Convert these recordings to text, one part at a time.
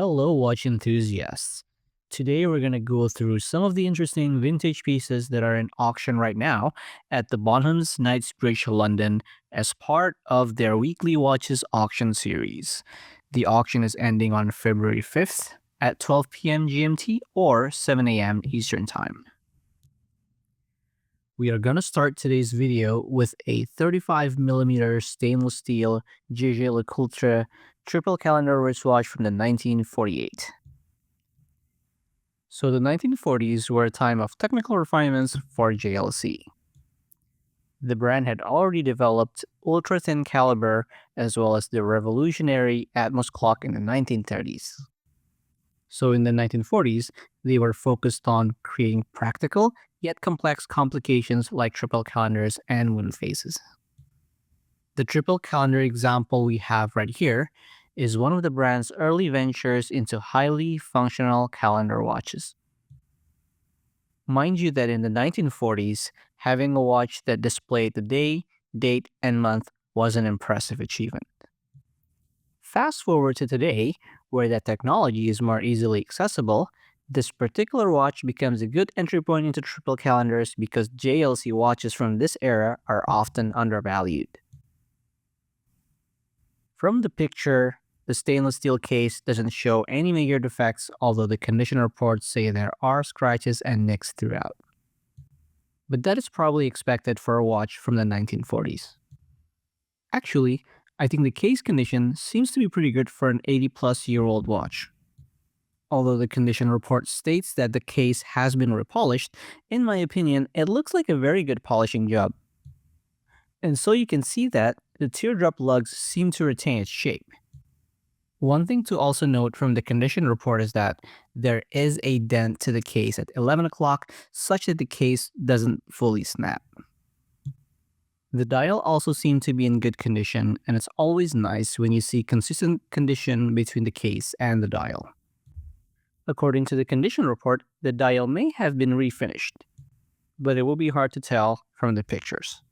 Hello, watch enthusiasts. Today we're going to go through some of the interesting vintage pieces that are in auction right now at the Bonhams Knightsbridge London as part of their weekly watches auction series. The auction is ending on February 5th at 12 p.m. GMT or 7 a.m. Eastern Time. We are going to start today's video with a 35mm stainless steel Jaeger-LeCoultre Triple Calendar wristwatch from the 1948. So the 1940s were a time of technical refinements for JLC. The brand had already developed ultra-thin caliber as well as the revolutionary Atmos clock in the 1930s. So in the 1940s, they were focused on creating practical yet complex complications like triple calendars and moon phases. The triple calendar example we have right here is one of the brand's early ventures into highly functional calendar watches. Mind you that in the 1940s, having a watch that displayed the day, date, and month was an impressive achievement. Fast forward to today, where that technology is more easily accessible, this particular watch becomes a good entry point into triple calendars because JLC watches from this era are often undervalued. From the picture, the stainless steel case doesn't show any major defects, although the condition reports say there are scratches and nicks throughout. But that is probably expected for a watch from the 1940s. Actually, I think the case condition seems to be pretty good for an 80-plus-year-old watch. Although the condition report states that the case has been repolished, in my opinion, it looks like a very good polishing job. And so you can see that the teardrop lugs seem to retain its shape. One thing to also note from the condition report is that there is a dent to the case at 11 o'clock such that the case doesn't fully snap. The dial also seemed to be in good condition, and it's always nice when you see consistent condition between the case and the dial. According to the condition report, the dial may have been refinished, but it will be hard to tell from the pictures.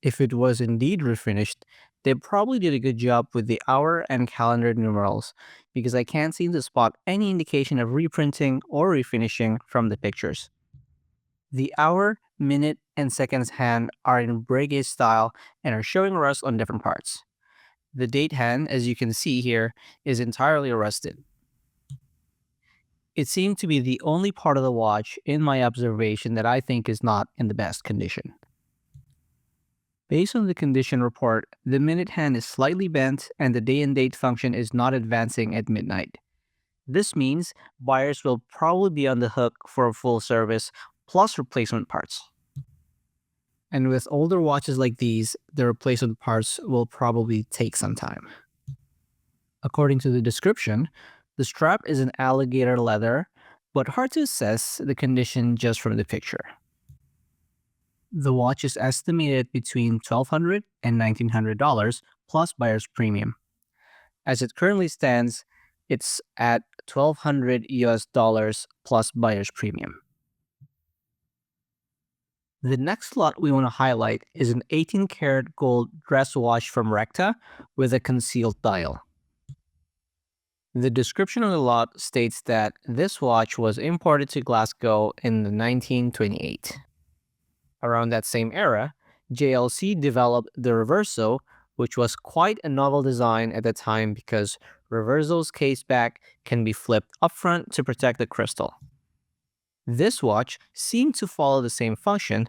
If it was indeed refinished, they probably did a good job with the hour and calendar numerals because I can't seem to spot any indication of reprinting or refinishing from the pictures. The hour, minute, and seconds hand are in Breguet style and are showing rust on different parts. The date hand, as you can see here, is entirely rusted. It seemed to be the only part of the watch in my observation that I think is not in the best condition. Based on the condition report, the minute hand is slightly bent and the day and date function is not advancing at midnight. This means buyers will probably be on the hook for a full service plus replacement parts. And with older watches like these, the replacement parts will probably take some time. According to the description, the strap is an alligator leather, but hard to assess the condition just from the picture. The watch is estimated between $1,200 and $1,900 plus buyer's premium. As it currently stands, it's at $1,200 US plus buyer's premium. The next lot we want to highlight is an 18-karat gold dress watch from Recta with a concealed dial. The description of the lot states that this watch was imported to Glasgow in 1928. Around that same era, JLC developed the Reverso, which was quite a novel design at the time because Reverso's case back can be flipped up front to protect the crystal. This watch seemed to follow the same function,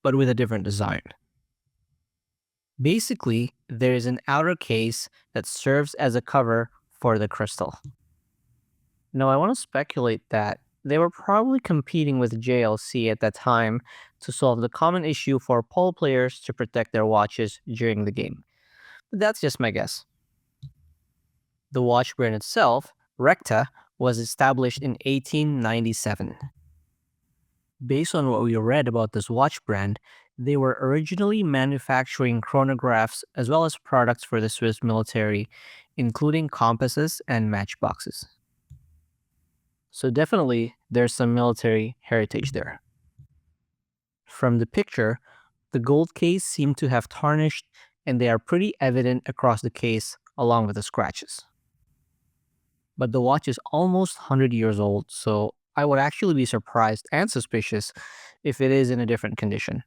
but with a different design. Basically, there is an outer case that serves as a cover for the crystal. Now, I want to speculate that they were probably competing with JLC at that time to solve the common issue for polo players to protect their watches during the game. But that's just my guess. The watch brand itself, Recta, was established in 1897. Based on what we read about this watch brand, they were originally manufacturing chronographs as well as products for the Swiss military, including compasses and matchboxes. So definitely, there's some military heritage there. From the picture, the gold case seemed to have tarnished, and they are pretty evident across the case along with the scratches. but the watch is almost 100 years old, so I would actually be surprised and suspicious if it is in a different condition.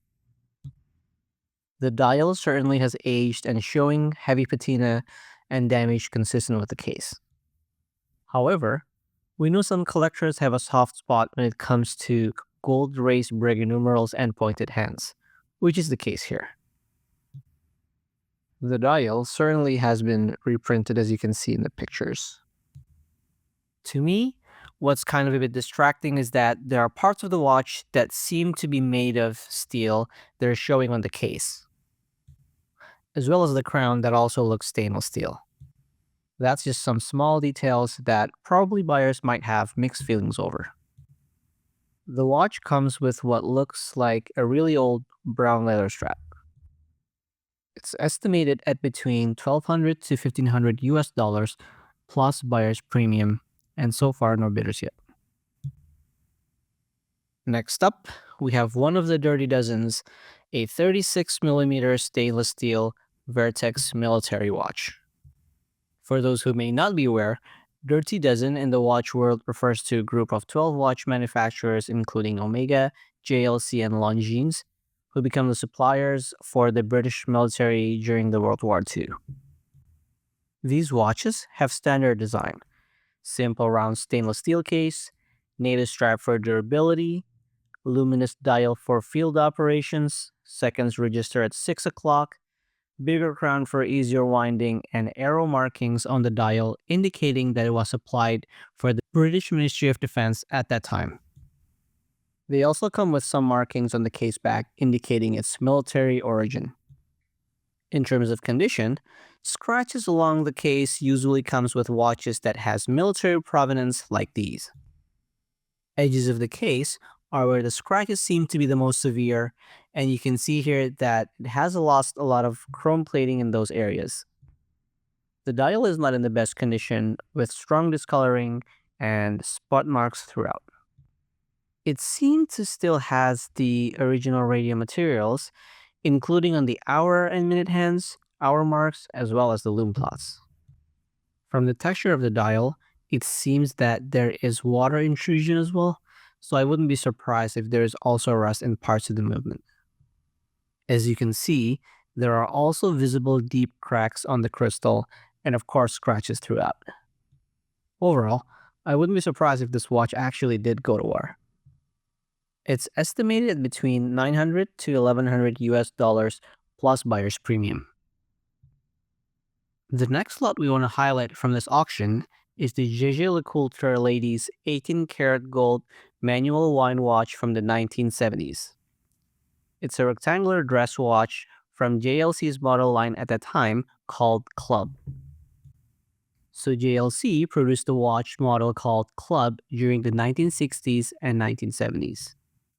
The dial certainly has aged and showing heavy patina and damage consistent with the case. However, we know some collectors have a soft spot when it comes to gold raised brigade numerals and pointed hands, which is the case here. The dial certainly has been reprinted, as you can see in the pictures. To me, what's kind of a bit distracting is that there are parts of the watch that seem to be made of steel that are showing on the case, as well as the crown that also looks stainless steel. That's just some small details that probably buyers might have mixed feelings over. The watch comes with what looks like a really old brown leather strap. It's estimated at between $1,200 to $1,500 US plus buyer's premium, and so far no bidders yet. Next up, we have one of the Dirty Dozens, a 36mm stainless steel Vertex military watch. For those who may not be aware, Dirty Dozen in the watch world refers to a group of 12 watch manufacturers including Omega, JLC, and Longines, who become the suppliers for the British military during the World War II. These watches have standard design, simple round stainless steel case, native strap for durability, luminous dial for field operations, seconds register at 6 o'clock, bigger crown for easier winding, and arrow markings on the dial indicating that it was applied for the British Ministry of Defense at that time. They also come with some markings on the case back indicating its military origin. In terms of condition, scratches along the case usually comes with watches that has military provenance like these. Edges of the case are where the scratches seem to be the most severe, and you can see here that it has lost a lot of chrome plating in those areas. The dial is not in the best condition, with strong discoloring and spot marks throughout. It seemed to still has the original radium materials, including on the hour and minute hands, hour marks, as well as the lume plots. From the texture of the dial, it seems that there is water intrusion as well, so I wouldn't be surprised if there is also rust in parts of the movement. As you can see, there are also visible deep cracks on the crystal and of course scratches throughout. Overall, I wouldn't be surprised if this watch actually did go to war. It's estimated at between $900 to $1,100 US plus buyer's premium. The next lot we want to highlight from this auction is the Jaeger-LeCoultre Ladies 18-karat gold manual wine watch from the 1970s. It's a rectangular dress watch from JLC's model line at the time called Club. So JLC produced a watch model called Club during the 1960s and 1970s.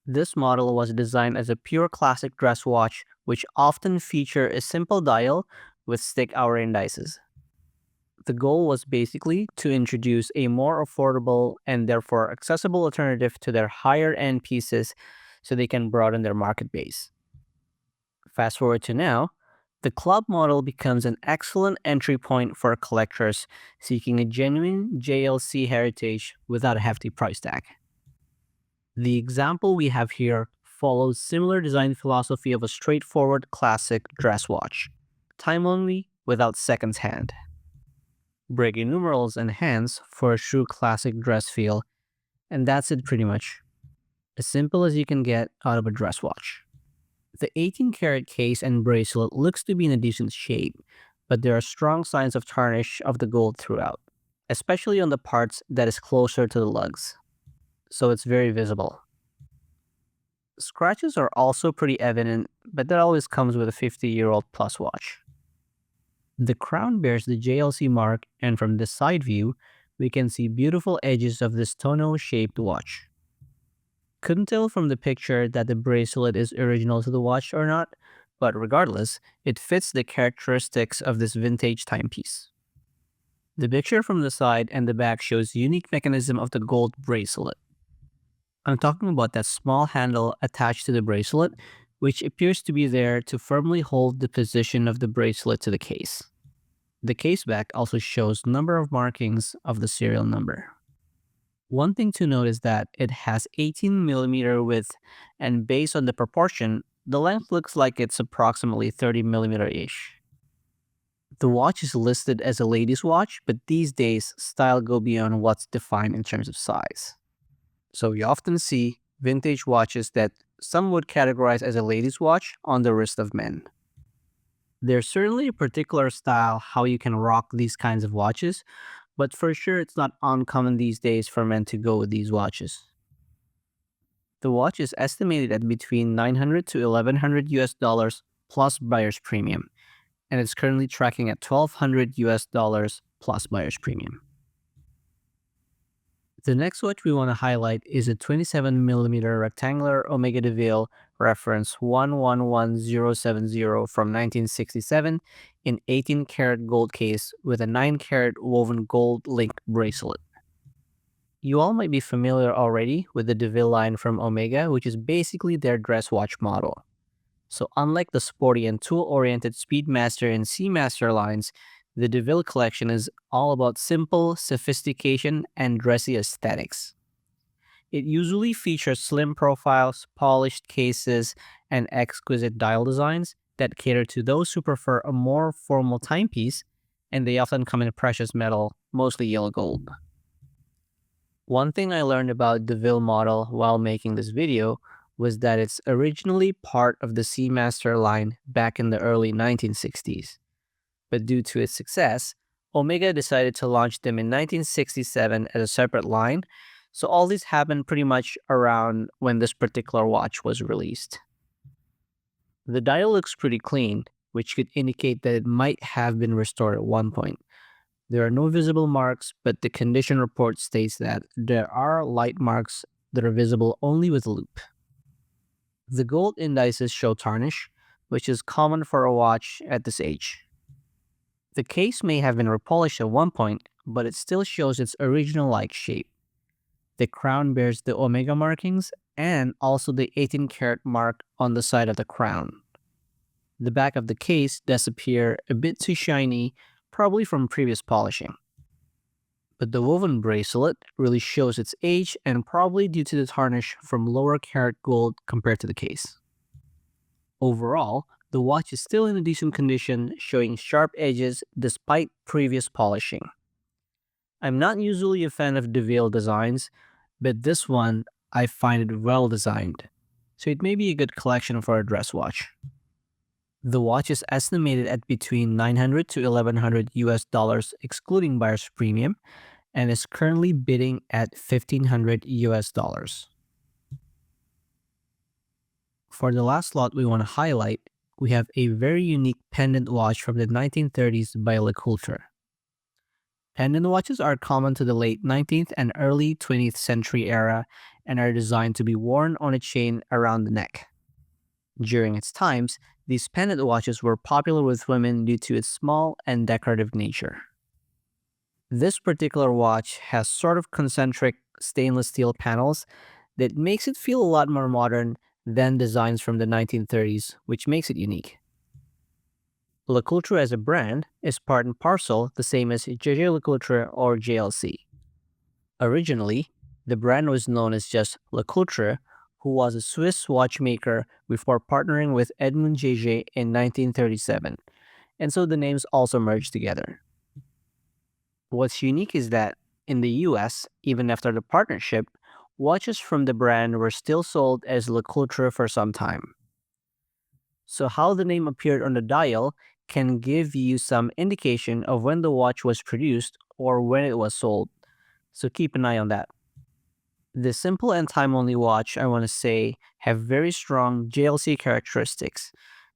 This model was designed as a pure classic dress watch, which often feature a simple dial with stick hour indices. The goal was basically to introduce a more affordable and therefore accessible alternative to their higher-end pieces so they can broaden their market base. Fast forward to now, the Club model becomes an excellent entry point for collectors seeking a genuine JLC heritage without a hefty price tag. The example we have here follows similar design philosophy of a straightforward classic dress watch, time only without seconds hand. Brigade numerals and hands for a true classic dress feel, and that's it pretty much. As simple as you can get out of a dress watch. The 18-karat case and bracelet looks to be in a decent shape, but there are strong signs of tarnish of the gold throughout, especially on the parts that is closer to the lugs, so it's very visible. Scratches are also pretty evident, but that always comes with a 50-year-old plus watch. The crown bears the JLC mark, and from this side view, we can see beautiful edges of this tonneau-shaped watch. Couldn't tell from the picture that the bracelet is original to the watch or not, but regardless, it fits the characteristics of this vintage timepiece. The picture from the side and the back shows the unique mechanism of the gold bracelet. I'm talking about that small handle attached to the bracelet, which appears to be there to firmly hold the position of the bracelet to the case. The case back also shows number of markings of the serial number. One thing to note is that it has 18mm width, and based on the proportion, the length looks like it's approximately 30mm-ish. The watch is listed as a ladies' watch, but these days, style go beyond what's defined in terms of size. So you often see vintage watches that some would categorize as a ladies' watch on the wrist of men. There's certainly a particular style how you can rock these kinds of watches, but for sure it's not uncommon these days for men to go with these watches. The watch is estimated at between $900 to $1,100 plus buyer's premium, and it's currently tracking at $1,200 plus buyer's premium. The next watch we want to highlight is a 27mm rectangular Omega de Ville reference 111070 from 1967 in 18-karat gold case with a 9-karat woven gold link bracelet. You all might be familiar already with the de Ville line from Omega, which is basically their dress watch model. So unlike the sporty and tool-oriented Speedmaster and Seamaster lines, the de Ville collection is all about simple sophistication and dressy aesthetics. It usually features slim profiles, polished cases, and exquisite dial designs that cater to those who prefer a more formal timepiece, and they often come in a precious metal, mostly yellow gold. One thing I learned about the de Ville model while making this video was that it's originally part of the Seamaster line back in the early 1960s. But due to its success, Omega decided to launch them in 1967 as a separate line, so all this happened pretty much around when this particular watch was released. The dial looks pretty clean, which could indicate that it might have been restored at one point. There are no visible marks, but the condition report states that there are light marks that are visible only with a loupe. The gold indices show tarnish, which is common for a watch at this age. The case may have been repolished at one point, but it still shows its original-like shape. The crown bears the Omega markings and also the 18-karat mark on the side of the crown. The back of the case does appear a bit too shiny, probably from previous polishing. But the woven bracelet really shows its age and probably due to the tarnish from lower karat gold compared to the case. Overall, the watch is still in a decent condition, showing sharp edges despite previous polishing. I'm not usually a fan of de Ville designs, but this one I find it well designed, so it may be a good collection for a dress watch. The watch is estimated at between $900 to $1,100 excluding buyer's premium, and is currently bidding at $1,500. For the last lot we want to highlight, we have a very unique pendant watch from the 1930s by LeCoultre. Pendant watches are common to the late 19th and early 20th century era and are designed to be worn on a chain around the neck. During its times, these pendant watches were popular with women due to its small and decorative nature. This particular watch has sort of concentric stainless steel panels that makes it feel a lot more modern than designs from the 1930s, which makes it unique. LeCoultre as a brand is part and parcel the same as Jaeger-LeCoultre or JLC. Originally, the brand was known as just LeCoultre, who was a Swiss watchmaker before partnering with Edmond Jaeger in 1937, and so the names also merged together. What's unique is that in the US, even after the partnership, watches from the brand were still sold as LeCoultre for some time. So how the name appeared on the dial can give you some indication of when the watch was produced or when it was sold, so keep an eye on that. The simple and time-only watch, I want to say, have very strong JLC characteristics,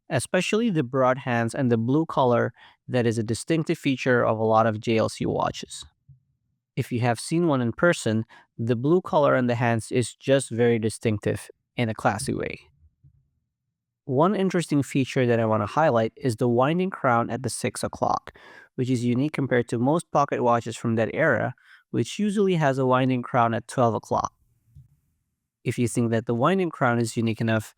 especially the broad hands and the blue color that is a distinctive feature of a lot of JLC watches. If you have seen one in person, the blue color on the hands is just very distinctive in a classy way. One interesting feature that I want to highlight is the winding crown at the 6 o'clock, which is unique compared to most pocket watches from that era, which usually has a winding crown at 12 o'clock. If you think that the winding crown is unique enough,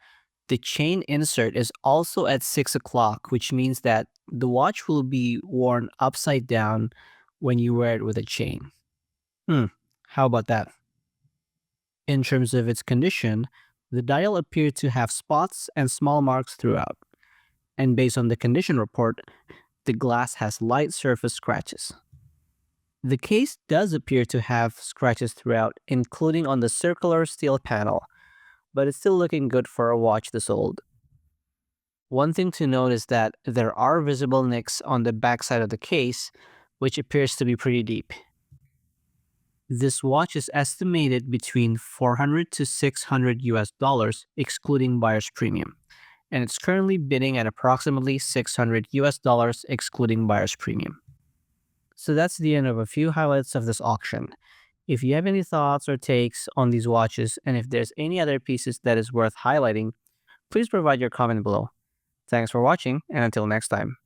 The chain insert is also at 6 o'clock, which means that the watch will be worn upside down when you wear it with a chain. How about that? In terms of its condition, the dial appeared to have spots and small marks throughout. And based on the condition report, the glass has light surface scratches. The case does appear to have scratches throughout, including on the circular steel panel, but it's still looking good for a watch this old. One thing to note is that there are visible nicks on the backside of the case, which appears to be pretty deep. This watch is estimated between $400 to $600 excluding buyer's premium, and it's currently bidding at approximately $600 excluding buyer's premium. So that's the end of a few highlights of this auction. If you have any thoughts or takes on these watches, and if there's any other pieces that is worth highlighting, please provide your comment below. Thanks for watching, and until next time.